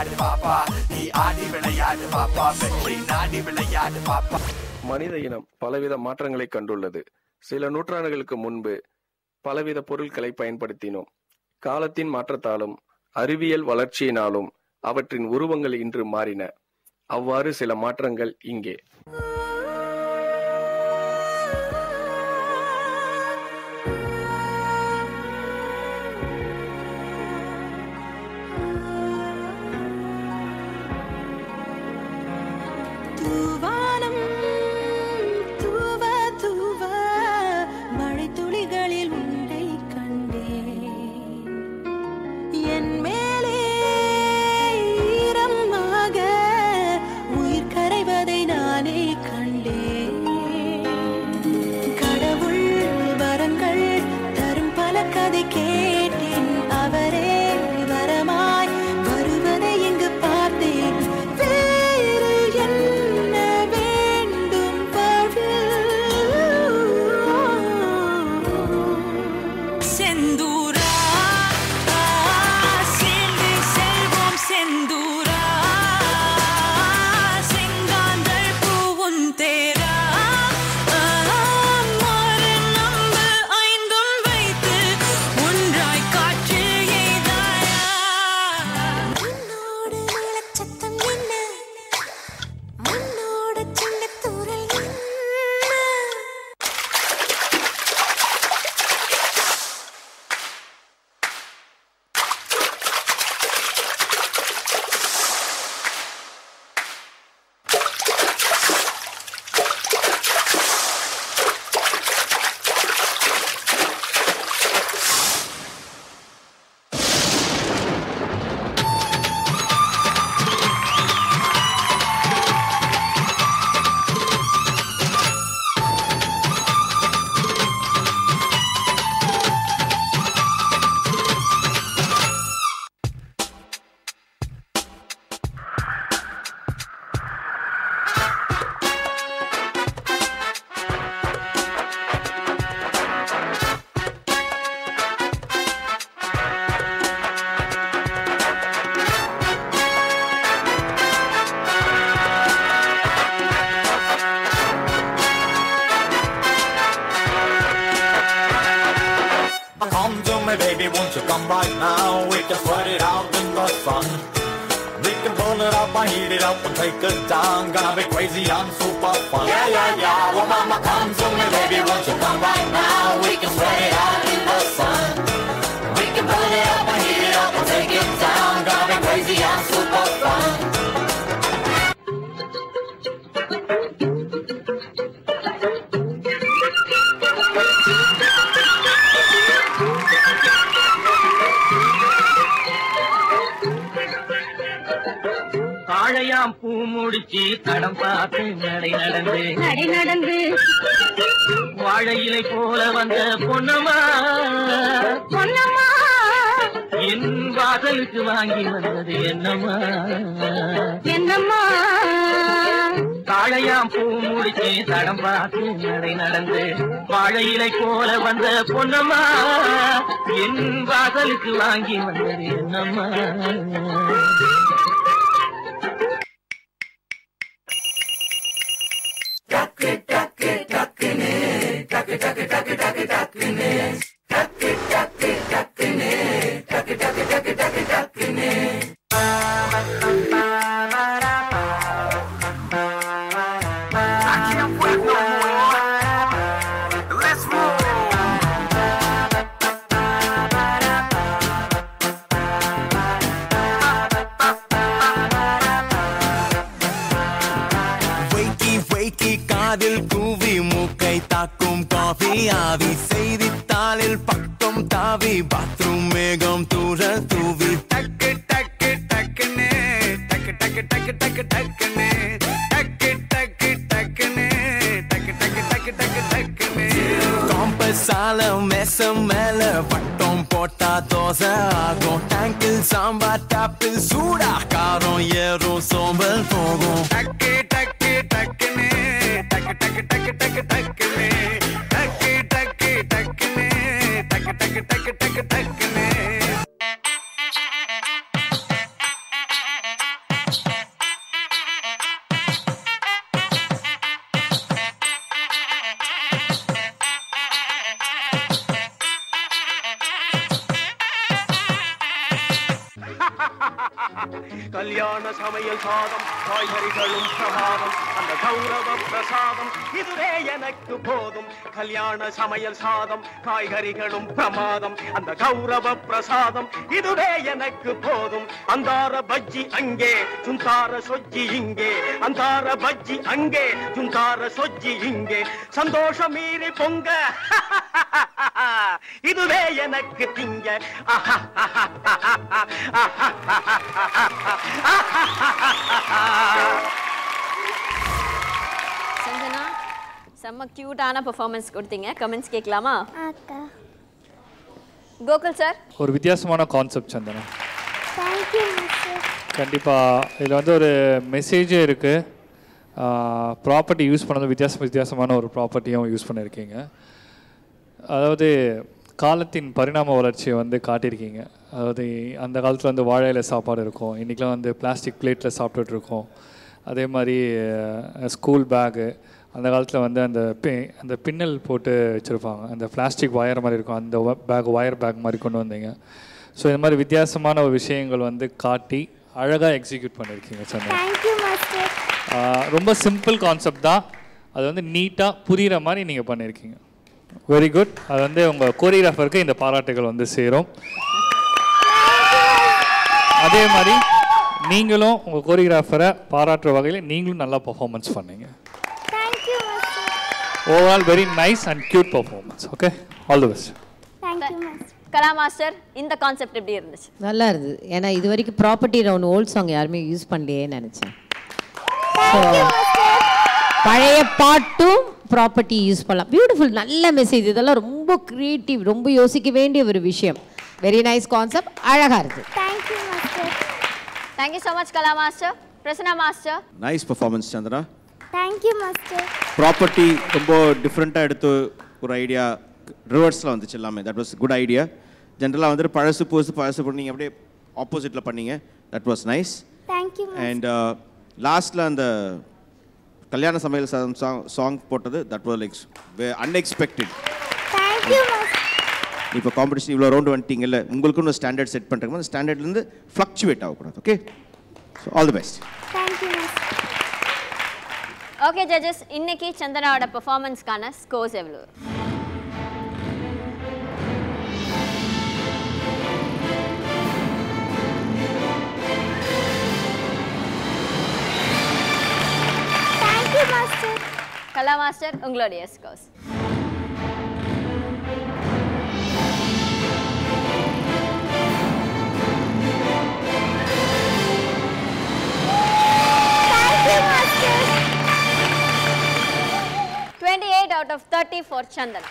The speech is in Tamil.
விளையாடு பாப்பா, நீ ஆடி விளையாடு பாப்பா, வெற்றி நாடி விளையாடு பாப்பா. மனித இனம் பலவித மாற்றங்களை கண்டுள்ளது. சில நூற்றாண்டுகளுக்கு முன்பு பலவித பொருட்களை பயன்படுத்தினோம். காலத்தின் மாற்றத்தாலும் அறிவியல் வளர்ச்சியினாலும் அவற்றின் உருவங்கள் இன்று மாறின. அவ்வாறு சில மாற்றங்கள் இங்கே. Baby, won't you come right now? We can sweat it out in the sun. We can burn it up and heat it up and take it down. Gonna be crazy and super fun. Yeah, yeah, yeah. Well, mama, come to me, baby, won't you come right now? We can sweat it out in the sun. We can burn it up and heat it up and take it down. Gonna be crazy and super fun. வாழையாம் பூ முடிச்சு தடம் பார்த்து நடை நடந்து வாழை இலை போல வந்த பொன்னம்மா என் வாசலுக்கு வாங்கி வந்தது என்னம்மா வாழையாம் பூ முடிச்சு தடம் பார்த்து நடை நடந்து வாழை இலை போல வந்த பொன்னம்மா என் வாசலுக்கு வாங்கி வந்தது என்னம்மா. காதில் கூவி மூக்கை தாக்கும் காஃபி ஆவி செய்தித்தாளில் பக்கம் தாவி பாத்ரூம் மேகம் தூர தூவி டக்கு டக்கு டக்குன்னு டக்கு டக்கு டக்கு டக்கு டக்குன்னு டக்கு டக்கு டக்குன்னு டக்கு டக்கு டக்கு டக்கு டக்குன்னு காம்பஸால மேச மேல பட்டம் போட்டா தோசை ஆகும். டேங்கில் சாம்பார் டாப்பில் சூடா காரம் ஏறும் சோம்பல் போகும். டக்கு டக்கு டக்குன்னு டக்கு டக்கு டக்கு டக்கு டக்குன்னு டக்கு டக்கு டக்குன்னு டக்கு டக்கு டக்கு டக்கு டக்குன்னு கல்யாண சமையல் சாதம் காய்கறிகளும் பிரமாதம் அந்த கௌரவ பிரசாதம் இதுவே எனக்கு போதும் கல்யாண சமையல் சாதம் காய்கறிகளும் பிரமாதம் அந்த கௌரவ பிரசாதம் இதுவே எனக்கு போதும் அந்தார பஜ்ஜி அங்கே சுந்தார சொஜ்ஜி இங்கே அந்தார பஜ்ஜி அங்கே சுந்தார சொஜ்ஜி இங்கே சந்தோஷம் மீறி பொங்க இதுவே எனக்கு திங்க சந்தனா செம்ம கியூட்டான பெர்ஃபார்மன்ஸ் கொடுத்தீங்க. கமெண்ட்ஸ் கேட்கலாமா? கோகுல் சார், ஒரு வித்தியாசமான கான்செப்ட் சந்தனா. Thank you mister. கண்டிப்பாக இதில் வந்து ஒரு மெசேஜே இருக்குது. ப்ராப்பர்ட்டி யூஸ் பண்ணது வித்தியாசமான ஒரு ப்ராப்பர்ட்டியும் யூஸ் பண்ணியிருக்கீங்க. அதாவது காலத்தின் பரிணாம வளர்ச்சியை வந்து காட்டியிருக்கீங்க. அதாவது அந்த காலத்தில் வந்து வாழையில சாப்பாடு இருக்கும், இன்றைக்கெலாம் வந்து பிளாஸ்டிக் பிளேட்டில் சாப்பிட்டுட்ருக்கோம். அதே மாதிரி ஸ்கூல் பேகு அந்த காலத்தில் வந்து அந்த பின்னல் போட்டு வச்சுருப்பாங்க, அந்த பிளாஸ்டிக் ஒயர் மாதிரி இருக்கும், அந்த ஒயர் பேக் மாதிரி கொண்டு வந்தீங்க. ஸோ இந்த மாதிரி வித்தியாசமான ஒரு விஷயங்கள் வந்து காட்டி அழகாக எக்ஸிக்யூட் பண்ணியிருக்கீங்க சார். ரொம்ப சிம்பிள் கான்செப்ட் தான், அது வந்து நீட்டாக புரிகிற மாதிரி நீங்கள் பண்ணியிருக்கீங்க. Very good. அது வந்து உங்கள் கோரியோகிராஃபருக்கு இந்த பாராட்டுகள் வந்து சேரும். அதே மாதிரி நீங்களும் உங்கள் கோரியோகிராஃபரை பாராட்டுற வகையில் நீங்களும் நல்லா பர்ஃபார்மன்ஸ் பண்ணீங்க. Overall very nice and cute performance. Okay, all the best. Kala master, இந்த கான்செப்ட் எப்படி இருந்துச்சு? நல்லா இருந்தது. ஏன்னா இது வரைக்கும் ப்ராப்பர்ட்டி ரவுண்ட் ஓல்ட் சாங் யாருமே யூஸ் பண்ணலையே நினச்சேன். பழைய பாட்டும் ப்ராப்பர்ட்டி யூஸ் பண்ணலாம். பியூட்டிஃபுல், நல்ல மெசேஜ். இதெல்லாம் ரொம்ப க்ரியேட்டிவ், ரொம்ப யோசிக்க வேண்டிய ஒரு விஷயம். வெரி நைஸ் கான்செப்ட், அழகாக இருக்குது. Thank you so much Kala master. Prasanna master, nice performance Chandra. Thank you master. Property ரொம்ப டிஃப்ரெண்ட்டாக எடுத்து ஒரு ஐடியா ரிவர்ஸில் வந்துச்சு எல்லாமே. That was good idea. ஜென்ரலாக வந்துட்டு பழசு புதுசு நீங்கள் அப்படியே ஆப்போசிட்டில் பண்ணீங்க. That was nice. Thank you. And லாஸ்ட்டில் அந்த கல்யாண சமையல் சாங் போட்டது that was like unexpected. Thank you. இப்போ காம்படிஷன் இவ்வளோ ரவுண்டு வந்துட்டீங்கல்ல, உங்களுக்குன்னு ஒரு ஸ்டாண்டர்ட் செட் பண்ணுறீங்க. அந்த ஸ்டாண்டர்ட்லேருந்து ஃப்ளக்சுவேட் ஆகக்கூடாது. Okay, so all the best. Thank you. Okay judges, இன்னைக்கு சந்தனாவோட பெர்ஃபார்மன்ஸ்க்கான ஸ்கோர்ஸ் எவ்வளோ? கலா மாஸ்டர், உங்களுடைய scores. Thank you, Master. 28 out of 30 for Chandana.